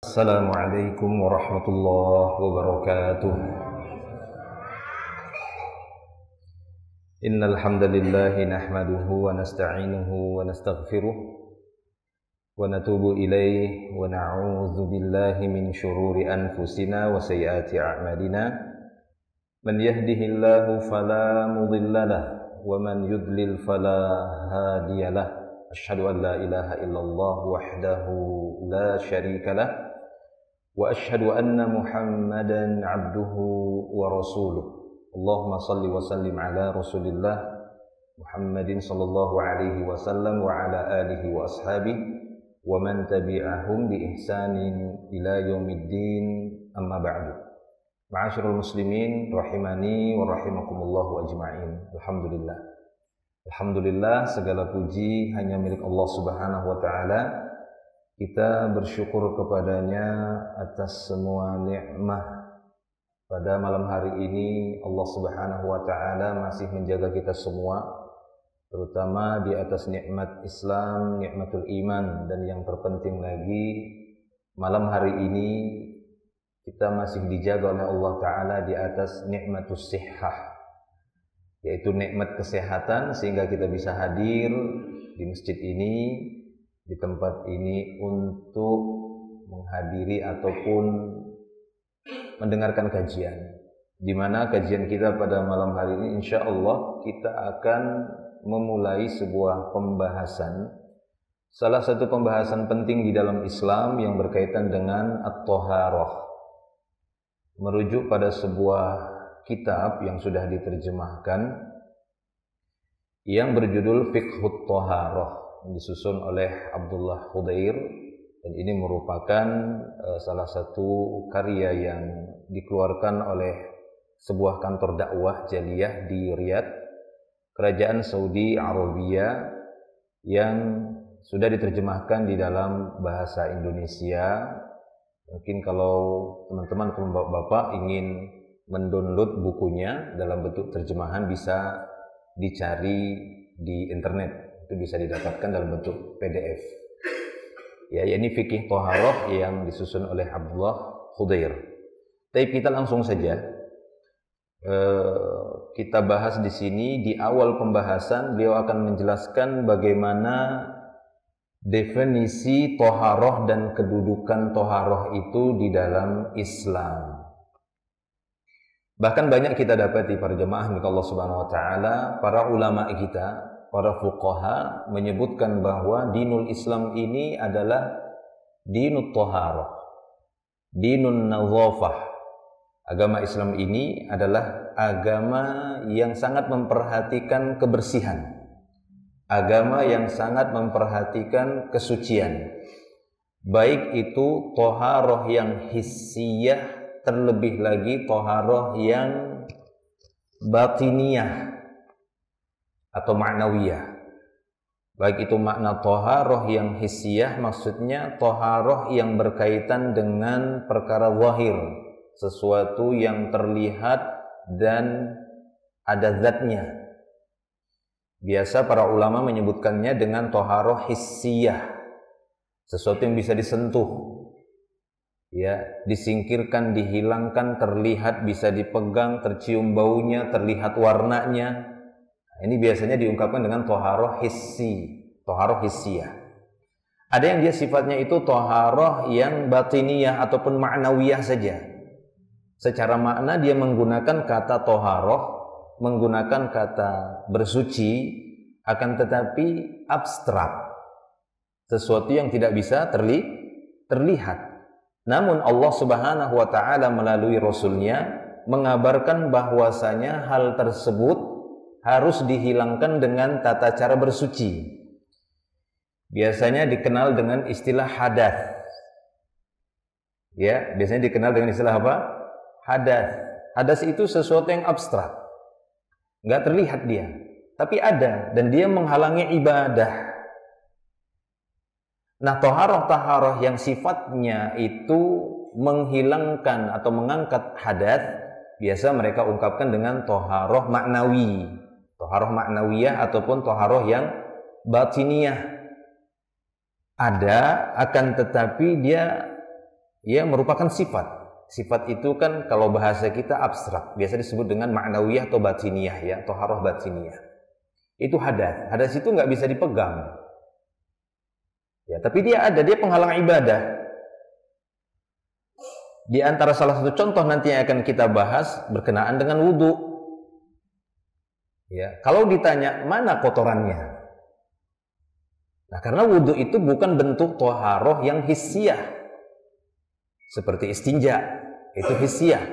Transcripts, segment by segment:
Assalamualaikum warahmatullahi wabarakatuh. Innal hamdalillah nahmaduhu wa nasta'inuhu wa nastaghfiruh wa natubu ilaihi wa na'udzu billahi min syururi anfusina wa sayyiati a'malina. Man yahdihillahu fala mudilla lahu wa man yudlil fala hadiya lahu. Asyhadu an la ilaha illallah wahdahu la syarika lahu wa asyhadu anna Muhammadan abduhu wa rasuluh. Allahumma salli wa sallim ala Rasulillah Muhammadin sallallahu alaihi wasallam wa ala alihi wa ashabihi wa man tabi'ahum bi ihsanin ila yaumiddin, amma ba'du. Ma'asyiral muslimin rahimani wa rahimakumullah wa ajma'in. Alhamdulillah, segala puji hanya milik Allah Subhanahu wa taala. Kita bersyukur kepadanya atas semua nikmat. Pada malam hari ini Allah Subhanahu wa taala masih menjaga kita semua, terutama di atas nikmat Islam, nikmatul iman, dan yang terpenting lagi malam hari ini kita masih dijaga oleh Allah taala di atas nikmatus sihhah, yaitu nikmat kesehatan, sehingga kita bisa hadir di masjid ini, di tempat ini untuk menghadiri ataupun mendengarkan kajian. Di mana kajian kita pada malam hari ini insya Allah kita akan memulai sebuah pembahasan, salah satu pembahasan penting di dalam Islam yang berkaitan dengan at-thaharah, merujuk pada sebuah kitab yang sudah diterjemahkan yang berjudul Fiqhut Thaharah, disusun oleh Abdullah Khudair, dan ini merupakan salah satu karya yang dikeluarkan oleh sebuah kantor dakwah Jaliyah di Riyadh, Kerajaan Saudi Arabia, yang sudah diterjemahkan di dalam bahasa Indonesia. Mungkin kalau teman-teman atau bapak-bapak ingin mendownload bukunya dalam bentuk terjemahan, bisa dicari di internet, itu bisa didapatkan dalam bentuk PDF. Ya, ini fikih thaharah yang disusun oleh Abdullah Khudair. Tapi kita langsung saja kita bahas di sini. Di awal pembahasan beliau akan menjelaskan bagaimana definisi thaharah dan kedudukan thaharah itu di dalam Islam. Bahkan banyak kita dapati para jemaah milik Allah Subhanahu wa taala, para ulama kita, para fuqaha menyebutkan bahwa dinul Islam ini adalah dinut thaharah, dinun nazafah. Agama Islam ini adalah agama yang sangat memperhatikan kebersihan, agama yang sangat memperhatikan kesucian, baik itu thaharah yang hissiyah, terlebih lagi thaharah yang batiniyah atau ma'nawiyah. Baik itu makna thaharah yang hissiyah, maksudnya thaharah yang berkaitan dengan perkara zahir, sesuatu yang terlihat dan ada zatnya. Biasa para ulama menyebutkannya dengan thaharah hissiyah, sesuatu yang bisa disentuh, ya, disingkirkan, dihilangkan, terlihat, bisa dipegang, tercium baunya, terlihat warnanya. Ini biasanya diungkapkan dengan thaharah hissi, thaharah hissiyah. Ada yang dia sifatnya itu thaharah yang batiniyah ataupun ma'nawiyah saja. Secara makna dia menggunakan kata thaharah, menggunakan kata bersuci, akan tetapi abstrak, sesuatu yang tidak bisa terlihat. Namun Allah Subhanahu wa taala melalui Rasulnya mengabarkan bahwasanya hal tersebut harus dihilangkan dengan tata cara bersuci. Biasanya dikenal dengan istilah hadas. Ya, biasanya dikenal dengan istilah apa? Hadas. Hadas itu sesuatu yang abstrak, nggak terlihat dia, tapi ada, dan dia menghalangi ibadah. Nah, thaharah yang sifatnya itu menghilangkan atau mengangkat hadas, biasa mereka ungkapkan dengan thaharah ma'nawi, thaharah ma'nawiyah ataupun thaharah yang batiniyah. Ada, akan tetapi dia ia merupakan sifat. Sifat itu kan kalau bahasa kita abstrak, biasa disebut dengan ma'nawiyah atau batiniyah ya, atau toharoh batiniyah. Itu hadas. Hadas itu nggak bisa dipegang. Ya, tapi dia ada, dia penghalang ibadah. Di antara salah satu contoh nanti yang akan kita bahas berkenaan dengan wudu. Ya, kalau ditanya mana kotorannya? Nah, karena wudu itu bukan bentuk toharoh yang hissiyah. Seperti istinja, itu hissiyah.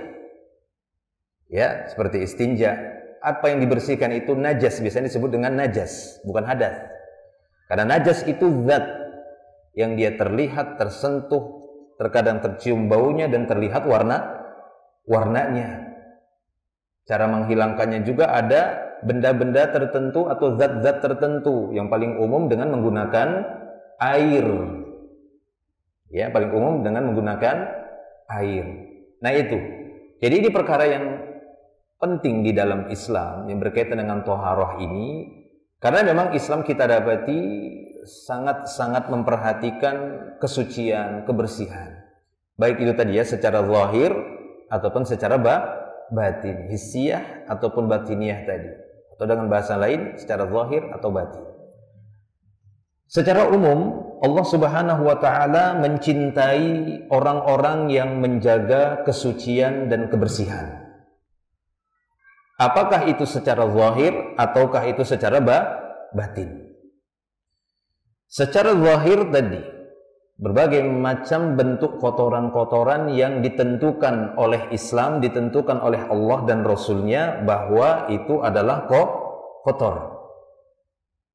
Ya, seperti istinja. Apa yang dibersihkan itu najas, biasanya disebut dengan najas, bukan hadas. Karena najas itu zat yang dia terlihat, tersentuh, terkadang tercium baunya dan terlihat warnanya. Cara menghilangkannya juga ada benda-benda tertentu atau zat-zat tertentu yang paling umum dengan menggunakan air. Ya, paling umum dengan menggunakan air. Nah itu. Jadi ini perkara yang penting di dalam Islam yang berkaitan dengan toharoh ini, karena memang Islam kita dapati sangat-sangat memperhatikan kesucian, kebersihan. Baik itu tadi ya secara zahir ataupun secara batin, hissiyah ataupun batiniyah tadi. Atau dengan bahasa lain secara zahir atau batin. Secara umum Allah Subhanahu wa taala mencintai orang-orang yang menjaga kesucian dan kebersihan. Apakah itu secara zahir ataukah itu secara batin? Secara zahir tadi, berbagai macam bentuk kotoran-kotoran yang ditentukan oleh Islam, ditentukan oleh Allah dan Rasulnya bahwa itu adalah kotor.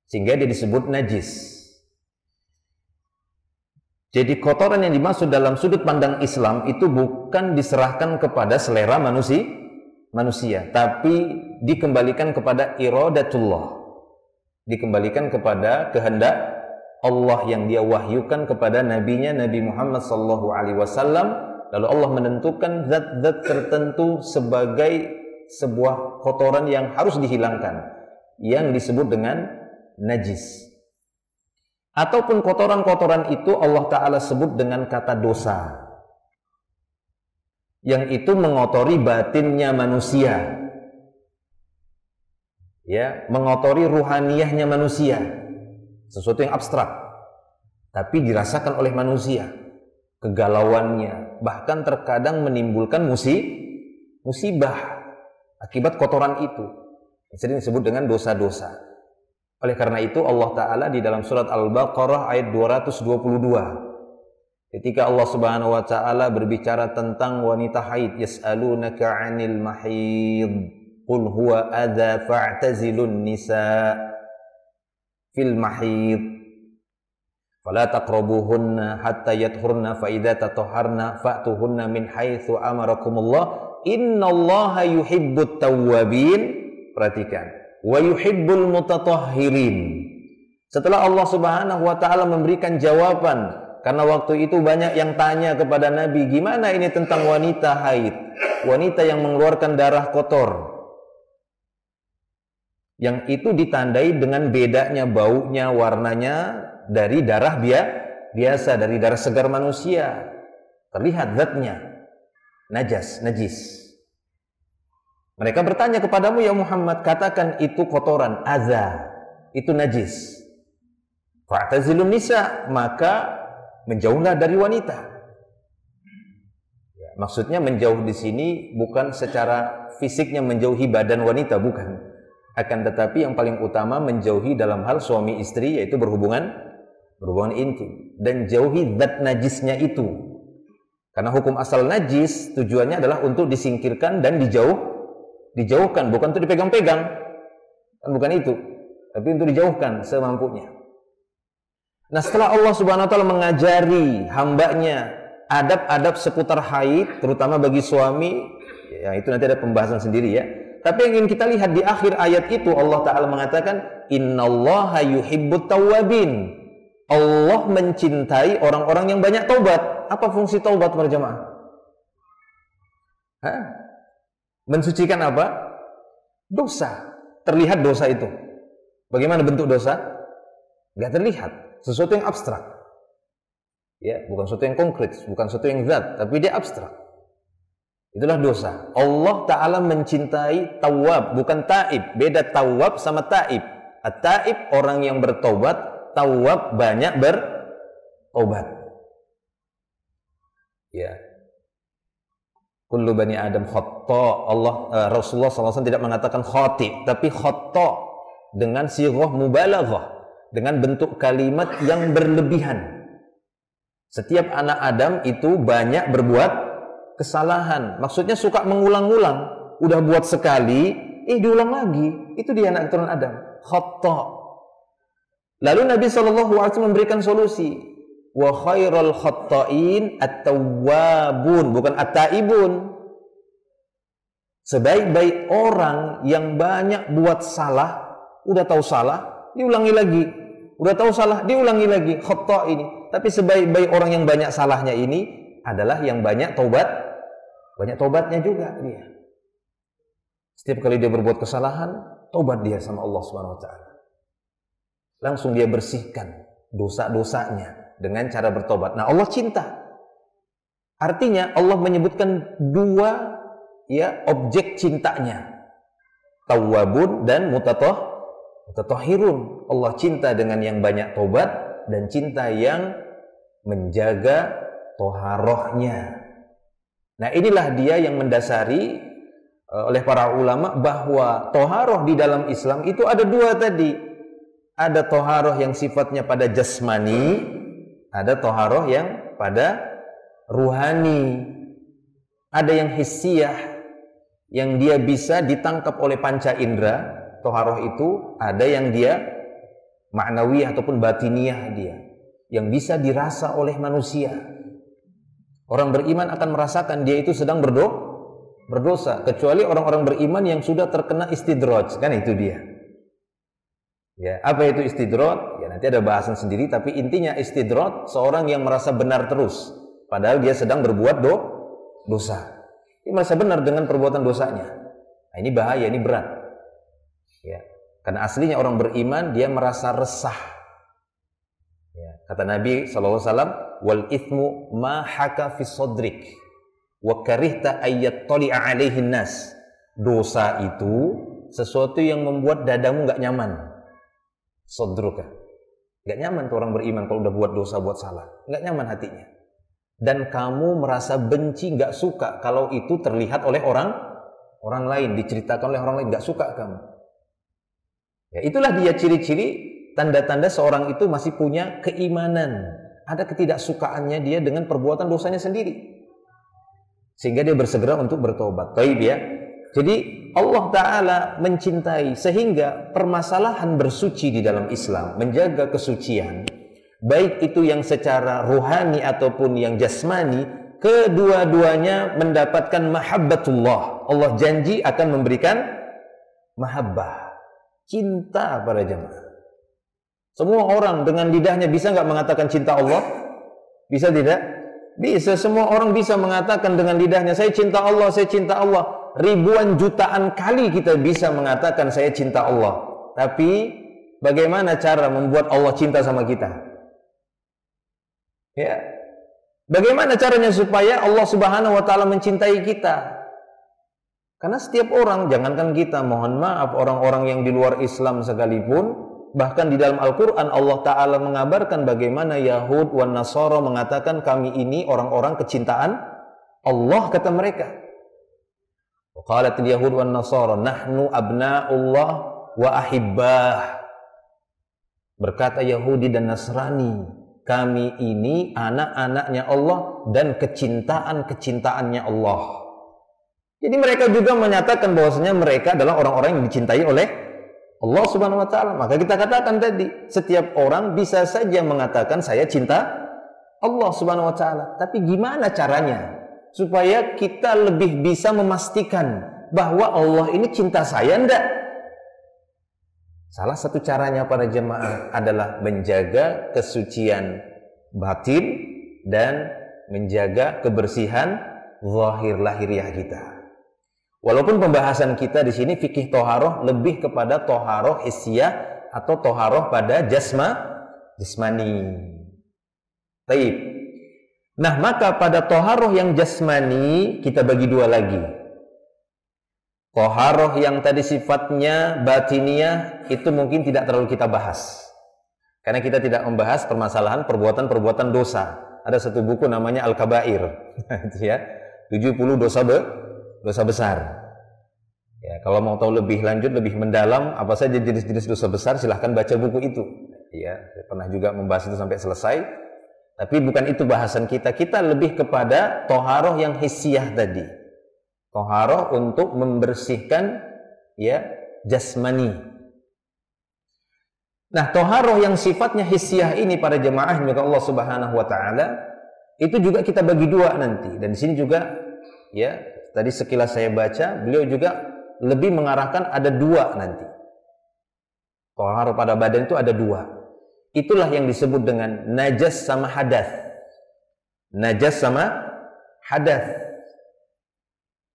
Sehingga dia disebut najis. Jadi kotoran yang dimaksud dalam sudut pandang Islam itu bukan diserahkan kepada selera manusia, tapi dikembalikan kepada iradatullah. Dikembalikan kepada kehendak Allah yang dia wahyukan kepada nabinya Nabi Muhammad SAW. Lalu Allah menentukan zat-zat tertentu sebagai sebuah kotoran yang harus dihilangkan, yang disebut dengan najis. Ataupun kotoran-kotoran itu Allah Ta'ala sebut dengan kata dosa, yang itu mengotori batinnya manusia, ya, mengotori ruhaniyahnya manusia, sesuatu yang abstrak tapi dirasakan oleh manusia, kegalauannya, bahkan terkadang menimbulkan musibah akibat kotoran itu, yang sering disebut dengan dosa-dosa. Oleh karena itu Allah Ta'ala di dalam surat Al-Baqarah ayat 222, ketika Allah Subhanahu wa taala berbicara tentang wanita haid, yas'alunaka 'anil mahid qul huwa adza fa'tazilun nisa fil mahid fala taqrabuhunna hatta yatahharna fa idza tatahharna fa'tuhunna min haitsu amarakumullah innallaha yuhibbut tawwabin. Perhatikan, wa yuhibbul mutatahhirin. Setelah Allah Subhanahu wa taala memberikan jawaban, karena waktu itu banyak yang tanya kepada Nabi, gimana ini tentang wanita haid, wanita yang mengeluarkan darah kotor, yang itu ditandai dengan bedanya baunya, warnanya dari darah biasa, dari darah segar manusia. Terlihat zatnya najis. Mereka bertanya kepadamu ya Muhammad, katakan itu kotoran, adza, itu najis. Fa'tazilun nisa, maka menjauhlah dari wanita. Ya, maksudnya menjauh di sini bukan secara fisiknya menjauhi badan wanita, bukan. Akan tetapi yang paling utama menjauhi dalam hal suami istri, yaitu berhubungan intim, dan jauhi zat najisnya itu. Karena hukum asal najis tujuannya adalah untuk disingkirkan dan dijauhkan, bukan untuk dipegang-pegang, kan bukan itu, tapi untuk dijauhkan semampunya. Nah, setelah Allah Subhanahu wa taala mengajari hambanya adab-adab seputar haid, terutama bagi suami, ya itu nanti ada pembahasan sendiri ya. Tapi yang ingin kita lihat di akhir ayat itu, Allah Ta'ala mengatakan innallaha yuhibbut tawwabin. Allah mencintai orang-orang yang banyak taubat. Apa fungsi taubat para jemaah? Mensucikan apa? Dosa. Terlihat dosa itu. Bagaimana bentuk dosa? Gak terlihat. Sesuatu yang abstrak. Ya, bukan sesuatu yang konkret, bukan sesuatu yang zat, tapi dia abstrak. Itulah dosa. Allah Ta'ala mencintai tawab, bukan taib. Beda tawab sama taib. At-taib orang yang bertobat, tawab banyak bertobat. Ya. Kullu bani Adam khata. Rasulullah SAW tidak mengatakan khati, tapi khata dengan sighah mubalaghah, dengan bentuk kalimat yang berlebihan. Setiap anak Adam itu banyak berbuat kesalahan. Maksudnya suka mengulang-ulang. Udah buat sekali, diulang lagi. Itu dia anak keturunan Adam. Khata. Lalu Nabi SAW memberikan solusi. Wa khairal khatta'in at-tawwabun, bukan at-taibun. Sebaik-baik orang yang banyak buat salah, udah tahu salah, diulangi lagi. Udah tahu salah, diulangi lagi. Khata' ini. Tapi sebaik-baik orang yang banyak salahnya ini adalah yang banyak taubat. Banyak taubatnya juga dia. Setiap kali dia berbuat kesalahan, taubat dia sama Allah Subhanahu wa taala. Langsung dia bersihkan dosa-dosanya dengan cara bertobat. Nah, Allah cinta. Artinya Allah menyebutkan dua objek cintanya. Tawwabun dan mutatahhirun. Allah cinta dengan yang banyak taubat dan cinta yang menjaga toharohnya. Nah, inilah dia yang mendasari oleh para ulama bahwa toharoh di dalam Islam itu ada dua tadi. Ada toharoh yang sifatnya pada jasmani, ada toharoh yang pada ruhani. Ada yang hissiyah, yang dia bisa ditangkap oleh panca indera, toharoh itu. Ada yang dia ma'nawiyah ataupun batiniyah dia, yang bisa dirasa oleh manusia. Orang beriman akan merasakan dia itu sedang berdosa, kecuali orang-orang beriman yang sudah terkena istidraj, kan itu dia. Ya, apa itu istidraj? Ya, nanti ada bahasan sendiri, tapi intinya istidraj seorang yang merasa benar terus padahal dia sedang berbuat dosa. Dia merasa benar dengan perbuatan dosanya. Nah, ini bahaya, ini berat. Ya, karena aslinya orang beriman dia merasa resah. Ya, kata Nabi SAW, wal ithmu ma haka fi sadrik wa karihta ayyat tali'a alaihin nas. Dosa itu sesuatu yang membuat dadamu gak nyaman. Sadruka, gak nyaman tuh orang beriman kalau udah buat dosa, buat salah, gak nyaman hatinya. Dan kamu merasa benci, gak suka kalau itu terlihat oleh orang lain, diceritakan oleh orang lain, gak suka kamu. Ya, itulah dia ciri-ciri, tanda-tanda seorang itu masih punya keimanan. Ada ketidaksukaannya dia dengan perbuatan dosanya sendiri, sehingga dia bersegera untuk bertobat. Baik ya. Jadi Allah Ta'ala mencintai, sehingga permasalahan bersuci di dalam Islam, menjaga kesucian, baik itu yang secara ruhani ataupun yang jasmani, kedua-duanya mendapatkan mahabbatullah. Allah janji akan memberikan mahabbah, cinta pada jemaah. Semua orang dengan lidahnya bisa nggak mengatakan cinta Allah? Bisa tidak? Bisa. Semua orang bisa mengatakan dengan lidahnya, saya cinta Allah, saya cinta Allah. Ribuan jutaan kali kita bisa mengatakan saya cinta Allah. Tapi bagaimana cara membuat Allah cinta sama kita? Ya. Bagaimana caranya supaya Allah Subhanahu wa taala mencintai kita? Karena setiap orang, jangankan kita, mohon maaf, orang-orang yang di luar Islam sekalipun, bahkan di dalam Al-Quran Allah Ta'ala mengabarkan bagaimana Yahud wan Nasara mengatakan kami ini orang-orang kecintaan Allah, kata mereka. Qalatil Yahud wan Nasara nahnu abna'ullah wa ahibbah. Berkata Yahudi dan Nasrani, kami ini anak-anaknya Allah dan kecintaannya Allah. Jadi mereka juga menyatakan bahwasanya mereka adalah orang-orang yang dicintai oleh Allah Subhanahu wa taala. Maka kita katakan tadi, setiap orang bisa saja mengatakan saya cinta Allah Subhanahu wa taala. Tapi gimana caranya supaya kita lebih bisa memastikan bahwa Allah ini cinta saya? Enggak. Salah satu caranya para jemaah adalah menjaga kesucian batin dan menjaga kebersihan zahir lahiriah kita. Walaupun pembahasan kita di sini fikih toharoh lebih kepada toharoh hissiyah atau toharoh pada jasmani. Taib. Nah, maka pada toharoh yang jasmani kita bagi dua lagi. Toharoh yang tadi sifatnya batiniyah itu mungkin tidak terlalu kita bahas. Karena kita tidak membahas permasalahan perbuatan-perbuatan dosa. Ada satu buku namanya Al-Kabair. Ya, 70 dosa besar. Ya, kalau mau tahu lebih lanjut, lebih mendalam apa saja jenis-jenis dosa besar, silahkan baca buku itu. Ya, saya pernah juga membahas itu sampai selesai. Tapi bukan itu bahasan kita. Kita lebih kepada toharoh yang hissiyah tadi. Toharoh untuk membersihkan ya jasmani. Nah, toharoh yang sifatnya hissiyah ini para jemaah yang Allah Subhanahu wa taala itu juga kita bagi dua nanti. Dan di sini juga ya, tadi sekilas saya baca, beliau juga lebih mengarahkan ada dua nanti. Toharoh pada badan itu ada dua. Itulah yang disebut dengan najas sama hadas. Najas sama hadas.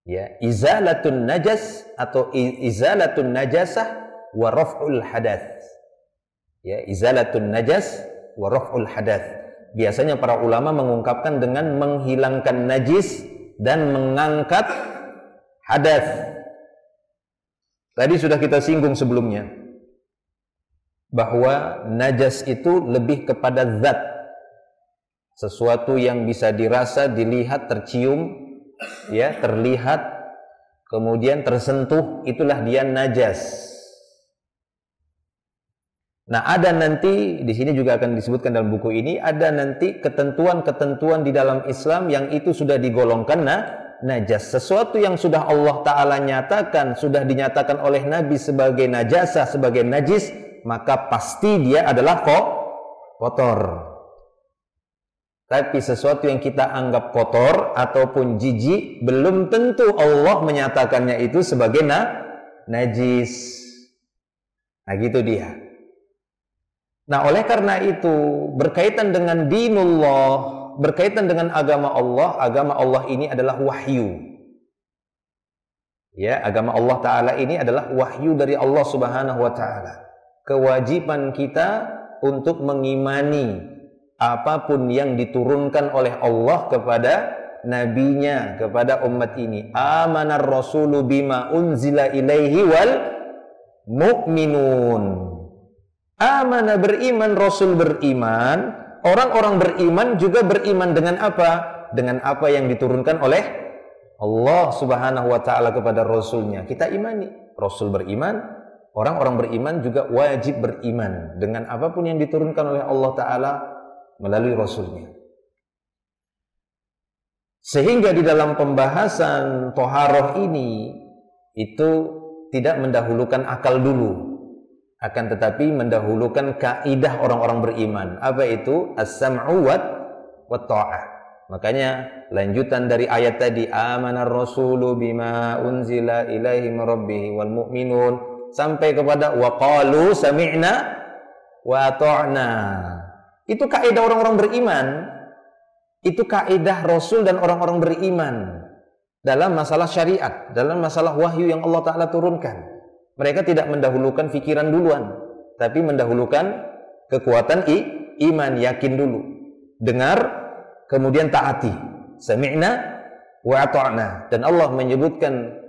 Ya, izalatun najas atau izalatun najasah wa raf'ul hadas. Ya, izalatun najas wa raf'ul hadas. Biasanya para ulama mengungkapkan dengan menghilangkan najis dan mengangkat hadas. Tadi sudah kita singgung sebelumnya bahwa najas itu lebih kepada zat, sesuatu yang bisa dirasa, dilihat, tercium, ya, terlihat, kemudian tersentuh, itulah dia najas. Nah, ada nanti di sini juga akan disebutkan dalam buku ini, ada nanti ketentuan-ketentuan di dalam Islam yang itu sudah digolongkan najas. Sesuatu yang sudah Allah Ta'ala nyatakan, sudah dinyatakan oleh Nabi sebagai najasah, sebagai najis, maka pasti dia adalah kotor. Tapi sesuatu yang kita anggap kotor ataupun jijik, belum tentu Allah menyatakannya itu sebagai najis. Nah, gitu dia. Nah, oleh karena itu, berkaitan dengan dinullah, berkaitan dengan agama Allah ini adalah wahyu. Ya, agama Allah Ta'ala ini adalah wahyu dari Allah Subhanahu wa Ta'ala. Kewajiban kita untuk mengimani apapun yang diturunkan oleh Allah kepada nabinya, kepada umat ini. Amanar rasulu bima unzila ilaihi wal mu'minun. Amana beriman, Rasul beriman, orang-orang beriman juga beriman dengan apa? Dengan apa yang diturunkan oleh Allah Subhanahu wa Ta'ala kepada Rasulnya. Kita imani. Rasul beriman, orang-orang beriman juga wajib beriman dengan apapun yang diturunkan oleh Allah Ta'ala melalui Rasulnya. Sehingga di dalam pembahasan toharoh ini itu tidak mendahulukan akal dulu, akan tetapi mendahulukan kaidah orang-orang beriman. Apa itu? As-sam'u wa ta'ah. Makanya lanjutan dari ayat tadi, amanar rasulu bima unzila ilaihi min rabbih wal mu'minun, sampai kepada wa qalu sami'na wa ata'na. Itu kaidah orang-orang beriman. Itu kaidah Rasul dan orang-orang beriman dalam masalah syariat, dalam masalah wahyu yang Allah Ta'ala turunkan. Mereka tidak mendahulukan fikiran duluan, tapi mendahulukan kekuatan iman, yakin dulu. Dengar, kemudian taati. Sami'na wa ata'na. Dan Allah menyebutkan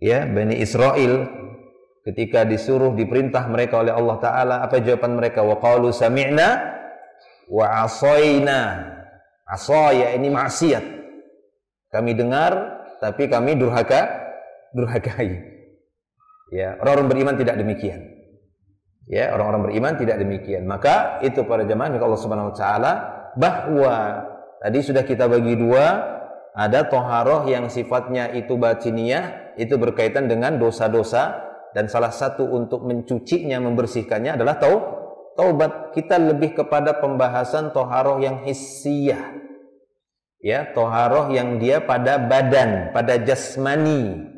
ya, Bani Israel ketika disuruh, diperintah mereka oleh Allah Ta'ala, apa jawaban mereka? Wa qalu sami'na wa asayna. Asaya ini maksiat. Kami dengar, tapi kami durhakai. Ya, orang-orang beriman tidak demikian. Ya, orang-orang beriman tidak demikian. Maka itu para jemaah Allah Subhanahu wa Ta'ala, bahwa tadi sudah kita bagi dua, ada toharoh yang sifatnya itu batiniyah, itu berkaitan dengan dosa-dosa, dan salah satu untuk mencucinya, membersihkannya adalah taubat. Kita lebih kepada pembahasan toharoh yang hissiyah. Ya, toharoh yang dia pada badan, pada jasmani.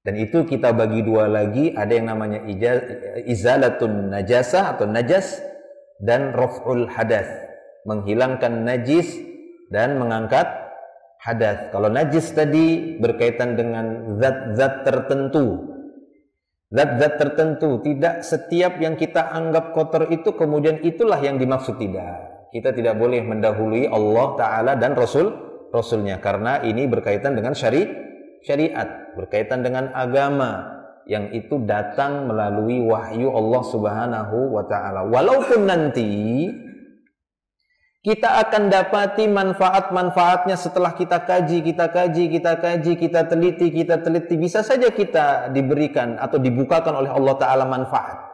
Dan itu kita bagi dua lagi, ada yang namanya izalatun najasah atau najas, dan raf'ul hadas, menghilangkan najis dan mengangkat hadas. Kalau najis tadi berkaitan dengan zat-zat tertentu. Zat-zat tertentu, tidak setiap yang kita anggap kotor itu kemudian itulah yang dimaksud, tidak. Kita tidak boleh mendahului Allah Ta'ala dan Rasulnya, karena ini berkaitan dengan syariat, berkaitan dengan agama yang itu datang melalui wahyu Allah Subhanahu wa Ta'ala. Walaupun nanti kita akan dapati manfaat-manfaatnya setelah kita kaji, kita teliti, bisa saja kita diberikan atau dibukakan oleh Allah Ta'ala manfaat.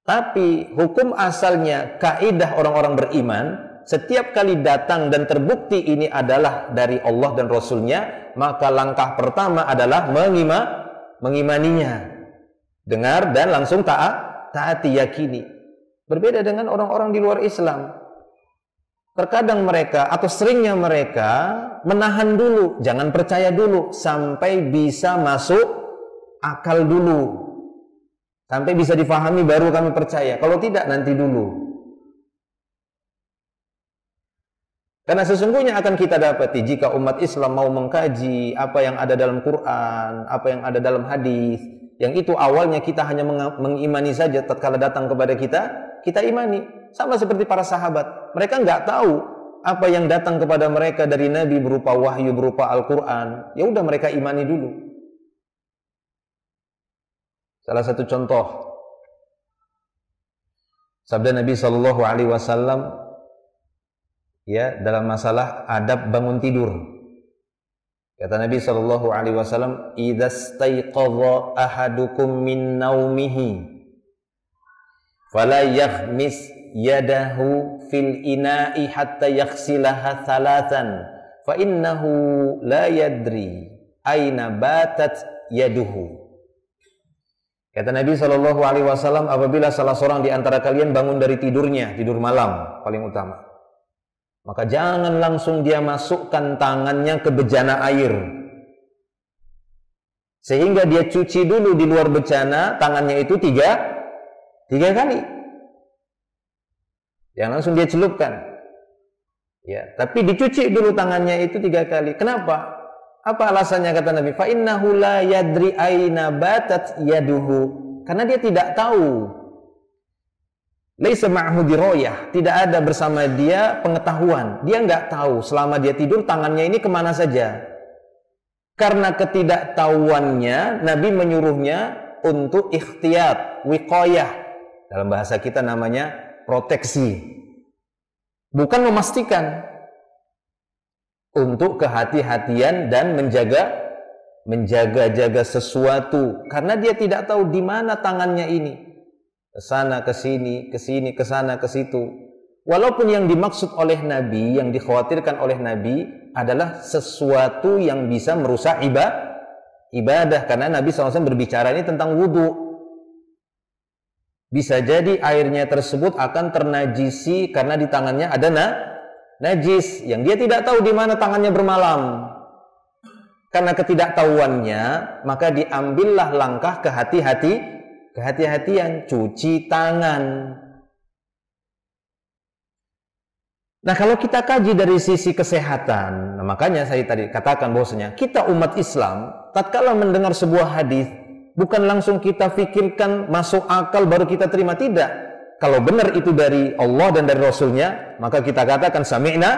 Tapi hukum asalnya, kaidah orang-orang beriman, setiap kali datang dan terbukti ini adalah dari Allah dan Rasulnya, maka langkah pertama adalah mengimaninya. Dengar dan langsung taati, yakini. Berbeda dengan orang-orang di luar Islam. Terkadang mereka atau seringnya mereka menahan dulu, jangan percaya dulu, sampai bisa masuk akal dulu. Sampai bisa difahami baru kami percaya. Kalau tidak, nanti dulu. Karena sesungguhnya akan kita dapati jika umat Islam mau mengkaji apa yang ada dalam Quran, apa yang ada dalam hadis, yang itu awalnya kita hanya mengimani saja tatkala datang kepada kita imani. Sama seperti para sahabat. Mereka nggak tahu apa yang datang kepada mereka dari Nabi berupa wahyu, berupa Al-Quran. Ya udah, mereka imani dulu. Salah satu contoh sabda Nabi Shallallahu Alaihi Wasallam, ya, dalam masalah adab bangun tidur. Kata Nabi Shallallahu Alaihi Wasallam, "Idza staiqadha ahadukum min naumihi, fala yaghmis yadahu fil ina'i hatta yaghsilaha thalathan, fa innahu la yadri aina batat yaduhu." Kata Nabi Shallallahu Alaihi Wasallam, apabila salah seorang di antara kalian bangun dari tidurnya, tidur malam paling utama, maka jangan langsung dia masukkan tangannya ke bejana air, sehingga dia cuci dulu di luar bejana tangannya itu tiga kali. Jangan langsung dia celupkan, ya, tapi dicuci dulu tangannya itu 3 kali. Kenapa? Apa alasannya kata Nabi? Fa innahu la yadri aina batat yaduhu. Karena dia tidak tahu. Laisa ma'hu dirayah, tidak ada bersama dia pengetahuan. Dia nggak tahu selama dia tidur tangannya ini kemana saja. Karena ketidaktahuannya, Nabi menyuruhnya untuk ikhtiyat, wiqayah. Dalam bahasa kita namanya proteksi. Bukan memastikan. Untuk kehati-hatian dan menjaga sesuatu, karena dia tidak tahu di mana tangannya ini, ke sana ke sini, ke sana ke situ. Walaupun yang dimaksud oleh Nabi, yang dikhawatirkan oleh Nabi adalah sesuatu yang bisa merusak ibadah, karena Nabi SAW berbicara ini tentang wudu. Bisa jadi airnya tersebut akan ternajisi karena di tangannya ada najis yang dia tidak tahu di mana tangannya bermalam. Karena ketidaktahuannya, maka diambillah langkah kehati-hatian, cuci tangan. Nah, kalau kita kaji dari sisi kesehatan, nah makanya saya tadi katakan bahwasanya kita umat Islam, tatkala mendengar sebuah hadis, bukan langsung kita pikirkan masuk akal baru kita terima, tidak. Kalau benar itu dari Allah dan dari Rasulnya, maka kita katakan sami'na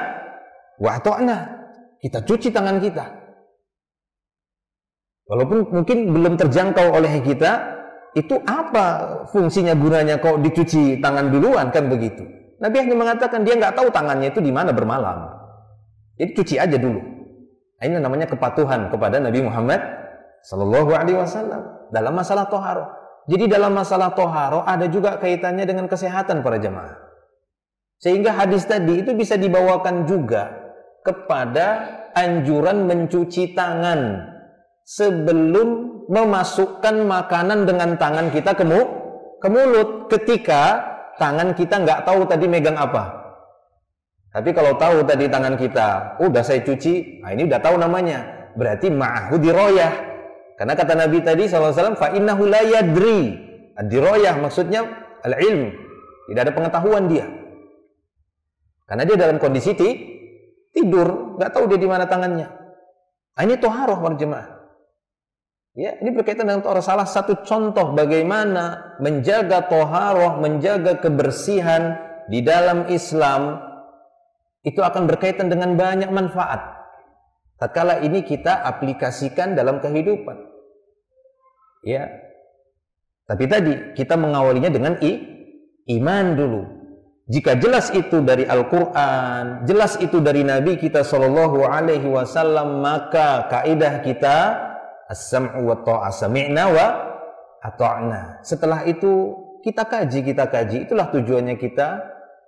wa ata'na. Kita cuci tangan kita. Walaupun mungkin belum terjangkau oleh kita, itu apa fungsinya, gunanya kok dicuci tangan duluan, kan begitu. Nabi hanya mengatakan dia nggak tahu tangannya itu di mana bermalam. Jadi cuci aja dulu. Nah, ini namanya kepatuhan kepada Nabi Muhammad Sallallahu Alaihi Wasallam dalam masalah toharoh. Jadi dalam masalah toharoh ada juga kaitannya dengan kesehatan para jemaah. Sehingga hadis tadi itu bisa dibawakan juga kepada anjuran mencuci tangan sebelum memasukkan makanan dengan tangan kita ke mulut, ketika tangan kita nggak tahu tadi megang apa. Tapi kalau tahu tadi tangan kita, udah saya cuci, nah ini udah tahu namanya, berarti ma'ahu dirayah. Karena kata Nabi tadi SAW, fa innahu la yadri. Ad-dirayah maksudnya al-ilm, tidak ada pengetahuan dia. Karena dia dalam kondisi tidur, nggak tahu dia di mana tangannya. Nah, ini toharoh berjemaah. Ya, ini berkaitan dengan toharoh. Salah satu contoh bagaimana menjaga toharoh, menjaga kebersihan di dalam Islam itu akan berkaitan dengan banyak manfaat. Tatkala ini kita aplikasikan dalam kehidupan. Ya. Tapi tadi kita mengawalinya dengan iman dulu. Jika jelas itu dari Al-Quran, jelas itu dari Nabi kita Shallallahu Alaihi Wasallam, maka kaidah kita as-sam'u wa ta'ah, sami'na wa ata'na. Setelah itu kita kaji. Itulah tujuannya kita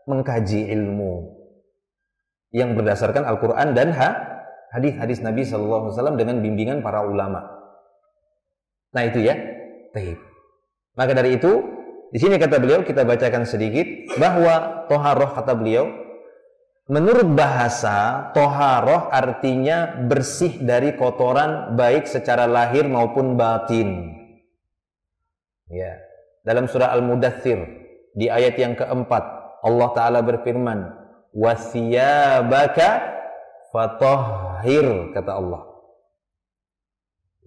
mengkaji ilmu yang berdasarkan Al-Quran dan hadis-hadis Nabi Shallallahu Alaihi Wasallam dengan bimbingan para ulama. Nah itu ya. Baik. Maka dari itu, di sini kata beliau, kita bacakan sedikit bahwa toharoh, kata beliau, menurut bahasa toharoh artinya bersih dari kotoran baik secara lahir maupun batin. Ya, dalam surah Al-Mudaththir di ayat yang keempat Allah Ta'ala berfirman, wasiyabaka fatahhir, kata Allah.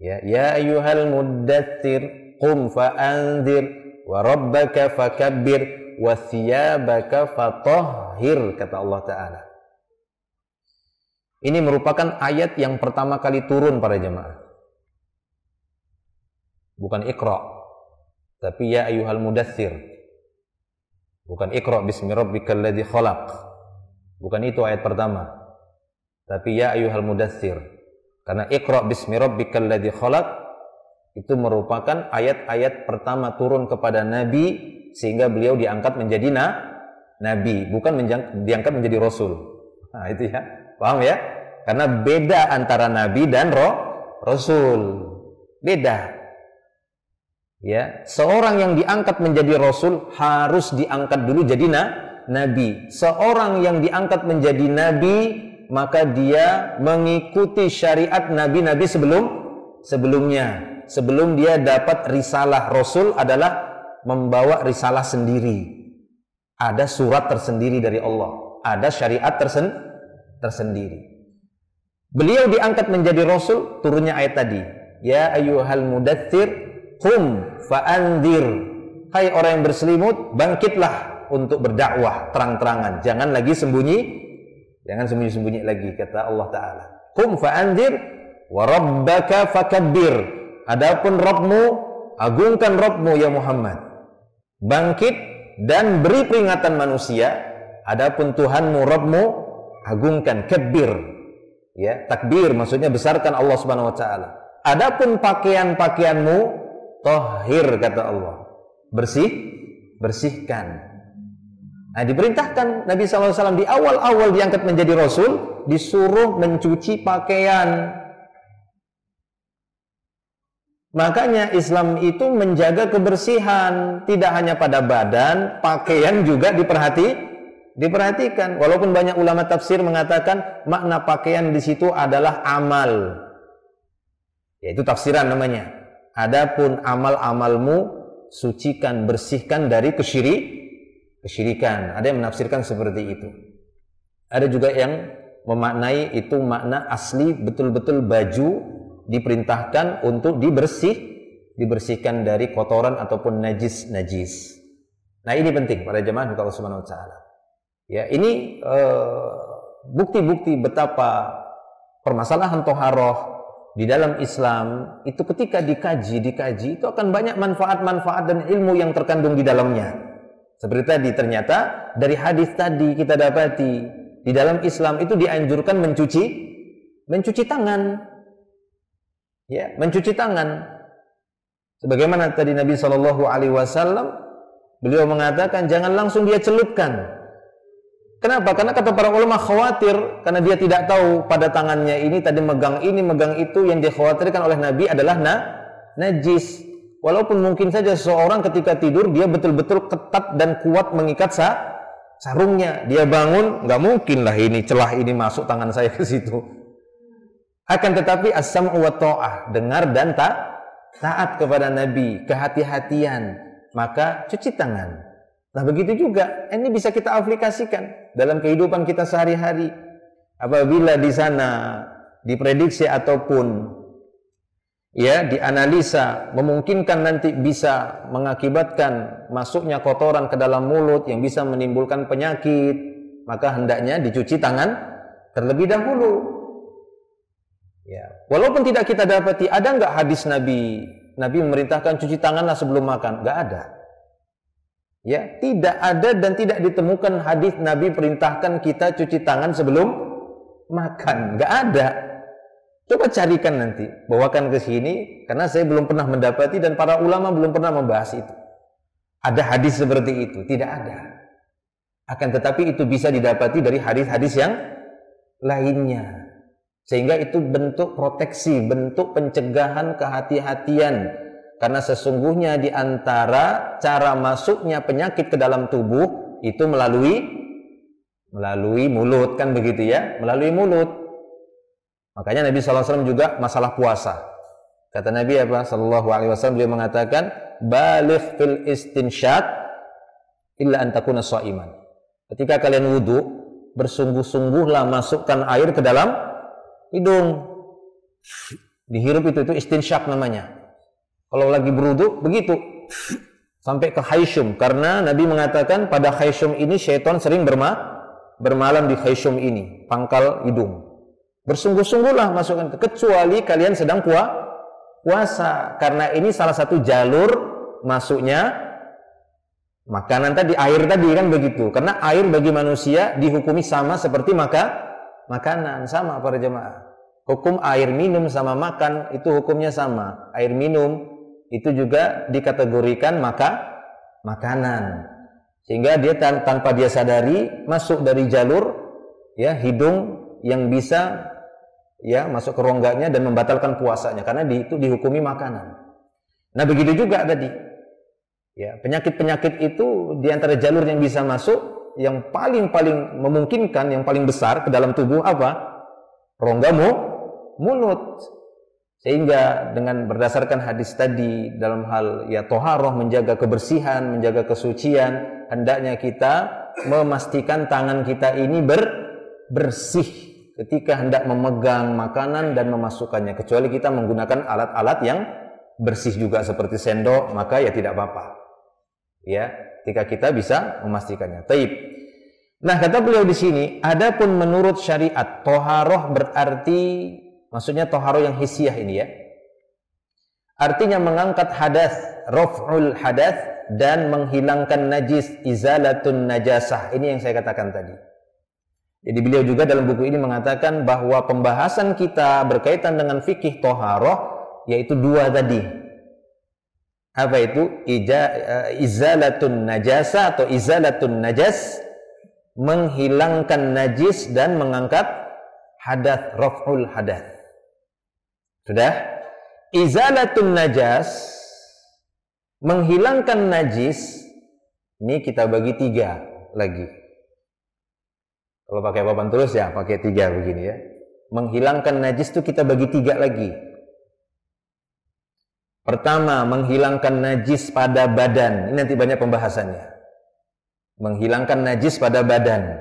Ya ayyuhal mudaththir qum fa'anzir wa rabbaka fakabbir wa thiyabaka fatahhir, kata Allah Ta'ala. Ini merupakan ayat yang pertama kali turun para jemaah. Bukan Iqra, tapi ya ayyuhal mudaththir. Bukan Iqra bismi rabbikal ladzi khalaq. Bukan itu ayat pertama. Tapi ya ayyuhal mudaththir. Karena Iqra bismi rabbikal ladzi khalaq itu merupakan ayat-ayat pertama turun kepada Nabi, sehingga beliau diangkat menjadi Nabi, bukan diangkat menjadi Rasul. Nah itu ya, paham ya? Karena beda antara Nabi dan Rasul, beda. Ya, seorang yang diangkat menjadi Rasul harus diangkat dulu jadi Nabi. Seorang yang diangkat menjadi Nabi, maka dia mengikuti syariat Nabi-Nabi sebelumnya. Sebelum dia dapat risalah, Rasul adalah membawa risalah sendiri. Ada surat tersendiri dari Allah, ada syariat tersendiri. Beliau diangkat menjadi Rasul, turunnya ayat tadi. Ya ayyuhal mudaththir qum fa'anzir. Hai orang yang berselimut, bangkitlah untuk berdakwah terang-terangan. Jangan sembunyi-sembunyi lagi, kata Allah Ta'ala. Qum fa'anzir wa rabbaka fakabbir. Adapun Rabbmu, agungkan Rabbmu ya Muhammad. Bangkit dan beri peringatan manusia. Adapun Tuhanmu, Rabbmu, agungkan, kabir. Ya, takbir maksudnya besarkan Allah Subhanahu wa taala. Adapun pakaian-pakaianmu, tahhir, kata Allah. Bersihkan. Nah, diperintahkan Nabi SAW di awal-awal diangkat menjadi Rasul, disuruh mencuci pakaian. Makanya Islam itu menjaga kebersihan, tidak hanya pada badan, pakaian juga diperhatikan. Walaupun banyak ulama tafsir mengatakan makna pakaian di situ adalah amal. Yaitu tafsiran namanya. Adapun amal-amalmu sucikan, bersihkan dari kesyirikan. Ada yang menafsirkan seperti itu. Ada juga yang memaknai itu makna asli, betul-betul baju diperintahkan untuk dibersihkan dari kotoran ataupun najis. Nah ini penting pada jemaah Allah Subhanahu wa taala. Ya, ini bukti-bukti betapa permasalahan toharoh di dalam Islam itu ketika dikaji itu akan banyak manfaat-manfaat dan ilmu yang terkandung di dalamnya. Seperti tadi, ternyata dari hadis tadi kita dapati di dalam Islam itu dianjurkan mencuci tangan. Ya, mencuci tangan. Sebagaimana tadi Nabi Shallallahu Alaihi Wasallam, beliau mengatakan jangan langsung dia celupkan. Kenapa? Karena kata para ulama khawatir, karena dia tidak tahu pada tangannya ini tadi megang ini, megang itu, yang dikhawatirkan oleh Nabi adalah najis. Walaupun mungkin saja seseorang ketika tidur dia betul-betul ketat dan kuat mengikat sarungnya, dia bangun, nggak mungkin lah ini celah ini masuk tangan saya ke situ. Akan tetapi as-sam'u wa ta'ah, dengar dan taat kepada Nabi, kehati-hatian, maka cuci tangan. Nah begitu juga, ini bisa kita aplikasikan dalam kehidupan kita sehari-hari. Apabila di sana diprediksi ataupun ya dianalisa memungkinkan nanti bisa mengakibatkan masuknya kotoran ke dalam mulut yang bisa menimbulkan penyakit, maka hendaknya dicuci tangan terlebih dahulu. Ya, walaupun tidak kita dapati ada enggak hadis Nabi memerintahkan cuci tanganlah sebelum makan, enggak ada. Ya, tidak ada dan tidak ditemukan hadis Nabi perintahkan kita cuci tangan sebelum makan, enggak ada. Coba carikan nanti, bawakan ke sini, karena saya belum pernah mendapati dan para ulama belum pernah membahas itu. Ada hadis seperti itu? Tidak ada. Akan tetapi itu bisa didapati dari hadis-hadis yang lainnya. Sehingga itu bentuk proteksi, bentuk pencegahan kehati-hatian. Karena sesungguhnya di antara cara masuknya penyakit ke dalam tubuh itu melalui mulut, kan begitu ya? Melalui mulut. Makanya Nabi SAW juga masalah puasa. Kata Nabi apa? SAW beliau mengatakan, baligh fil istinsyaq illa an takuna sha'iman. Ketika kalian wudu, bersungguh-sungguhlah masukkan air ke dalam hidung. Dihirup itu istinsyaq namanya. Kalau lagi berwudu begitu. Sampai ke khayshum, karena Nabi mengatakan pada khayshum ini syaitan sering bermalam di khayshum ini, pangkal hidung. Bersungguh-sungguhlah masukkan, kecuali kalian sedang puasa, karena ini salah satu jalur masuknya makanan tadi, air tadi, kan begitu. Karena air bagi manusia dihukumi sama seperti makanan, sama para jemaah. Hukum air minum sama makan itu hukumnya sama. Air minum itu juga dikategorikan makanan, sehingga dia tanpa dia sadari masuk dari jalur ya hidung yang bisa ya masuk ke rongganya dan membatalkan puasanya, karena itu dihukumi makanan. Nah begitu juga tadi ya, penyakit-penyakit itu diantara jalur yang bisa masuk, yang paling memungkinkan, yang paling besar ke dalam tubuh apa? Rongga mulut. Sehingga dengan berdasarkan hadis tadi dalam hal ya toharoh, menjaga kebersihan, menjaga kesucian, hendaknya kita memastikan tangan kita ini bersih ketika hendak memegang makanan dan memasukkannya, kecuali kita menggunakan alat-alat yang bersih juga seperti sendok, maka ya tidak apa-apa ya, ketika kita bisa memastikannya. Taib. Nah, kata beliau di sini, adapun menurut syariat toharoh berarti maksudnya toharoh yang hissiyah ini ya, artinya mengangkat hadas, raf'ul hadas, dan menghilangkan najis, izalatun najasah. Ini yang saya katakan tadi. Jadi beliau juga dalam buku ini mengatakan bahwa pembahasan kita berkaitan dengan fikih toharoh yaitu dua tadi. Apa itu? Izalatun najasa atau izalatun najas, menghilangkan najis dan mengangkat hadas, raf'ul hadas. Sudah? Izalatun najas, menghilangkan najis, ini kita bagi tiga lagi. Kalau pakai papan tulis ya pakai tiga begini ya. Menghilangkan najis itu kita bagi tiga lagi. Pertama, menghilangkan najis pada badan. Ini nanti banyak pembahasannya. Menghilangkan najis pada badan.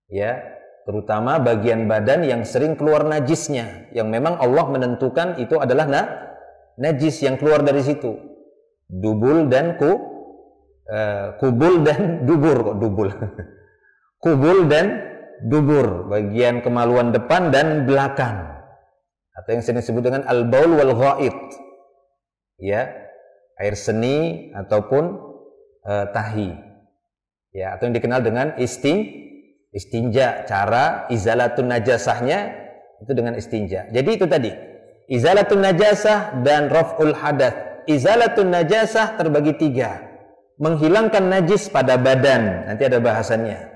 Ya, terutama bagian badan yang sering keluar najisnya, yang memang Allah menentukan itu adalah najis yang keluar dari situ. Dubul dan kubul dan dubur, kok dubul. Kubul dan dubur, bagian kemaluan depan dan belakang, atau yang sering disebut dengan al-baul wal ghaid, ya, air seni ataupun tahi, ya, atau yang dikenal dengan istinja. Cara izalatun najasahnya itu dengan istinja. Jadi itu tadi, izalatun najasah dan raf'ul hadath. Izalatun najasah terbagi tiga, menghilangkan najis pada badan, nanti ada bahasannya.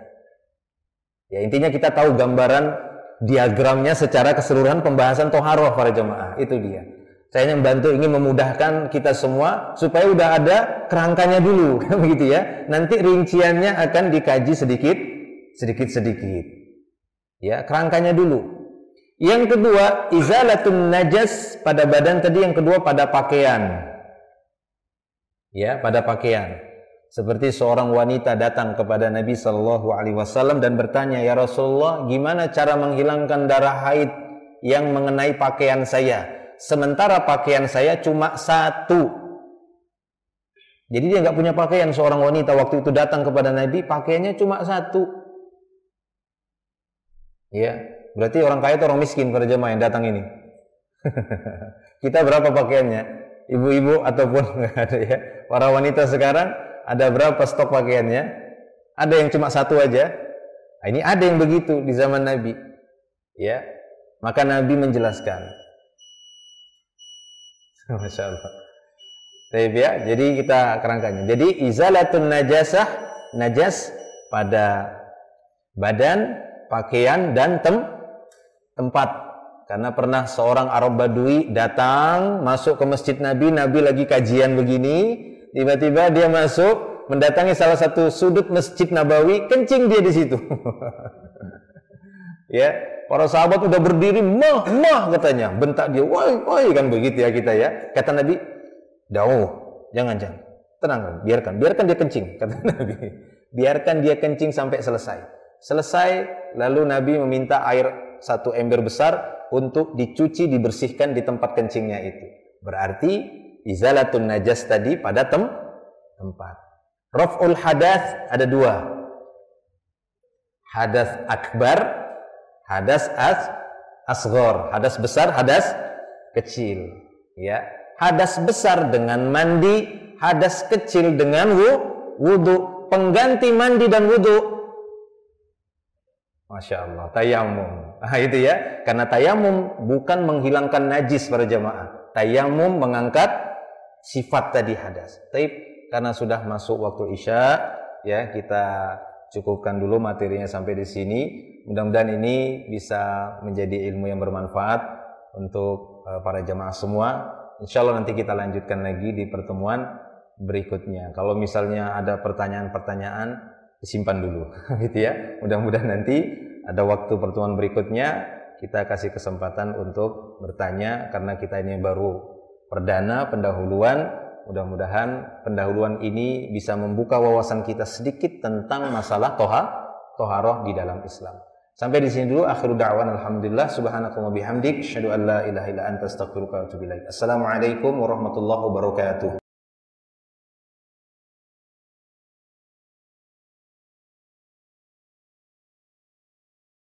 Ya, intinya kita tahu gambaran diagramnya secara keseluruhan pembahasan toharoh para jemaah, itu dia. Saya membantu ingin memudahkan kita semua supaya udah ada kerangkanya dulu, begitu ya. Nanti rinciannya akan dikaji sedikit. Ya, kerangkanya dulu. Yang kedua, izalatun najas pada badan tadi, yang kedua pada pakaian. Ya, pada pakaian. Seperti seorang wanita datang kepada Nabi SAW dan bertanya, ya Rasulullah, gimana cara menghilangkan darah haid yang mengenai pakaian saya? sementara pakaian saya cuma satu. Jadi dia nggak punya pakaian. Seorang wanita waktu itu datang kepada Nabi, pakaiannya cuma satu. Ya, berarti orang kaya itu orang miskin pada jemaah yang datang ini. Kita berapa pakaiannya? Ibu-ibu ataupun nggak ada ya. Para wanita sekarang ada berapa stok pakaiannya? Ada yang cuma satu aja. Nah, ini ada yang begitu di zaman Nabi. Ya, maka Nabi menjelaskan. Masya Allah. Ya, jadi kita kerangkanya. Jadi izalatun najasah, najas pada badan, pakaian dan tempat. Karena pernah seorang Arab Badui datang masuk ke masjid Nabi, Nabi lagi kajian begini, tiba-tiba dia masuk mendatangi salah satu sudut Masjid Nabawi, kencing dia di situ. Ya, para sahabat udah berdiri, mah katanya, bentak dia, woi kan begitu ya kita ya. Kata Nabi, jangan, tenang, biarkan dia kencing, kata Nabi. Biarkan dia kencing sampai selesai, lalu Nabi meminta air satu ember besar untuk dicuci, dibersihkan di tempat kencingnya itu. Berarti izalatun najas tadi pada tempat. Raf'ul hadas ada dua, hadas akbar, hadas asghar, hadas besar, hadas kecil. Ya, hadas besar dengan mandi, hadas kecil dengan wudu. Pengganti mandi dan wudu, Masya Allah, tayamum. Nah, itu ya, karena tayamum bukan menghilangkan najis para jamaah. Tayamum mengangkat sifat tadi hadas. Tapi karena sudah masuk waktu Isya, ya kita cukupkan dulu materinya sampai di sini. Mudah-mudahan ini bisa menjadi ilmu yang bermanfaat untuk para jamaah semua. Insya Allah nanti kita lanjutkan lagi di pertemuan berikutnya. Kalau misalnya ada pertanyaan-pertanyaan, disimpan dulu, gitu ya. Mudah-mudahan nanti ada waktu pertemuan berikutnya kita kasih kesempatan untuk bertanya, karena kita ini baru perdana pendahuluan. Mudah-mudahan pendahuluan ini bisa membuka wawasan kita sedikit tentang masalah toharoh di dalam Islam. Sampai di sini dulu. Akhiru da'wan alhamdulillah, subhanakallahumma bihamdik, asyhadu an la ilaha illa anta astaghfiruka wa atubu ilaik. Assalamualaikum warahmatullahi wabarakatuh.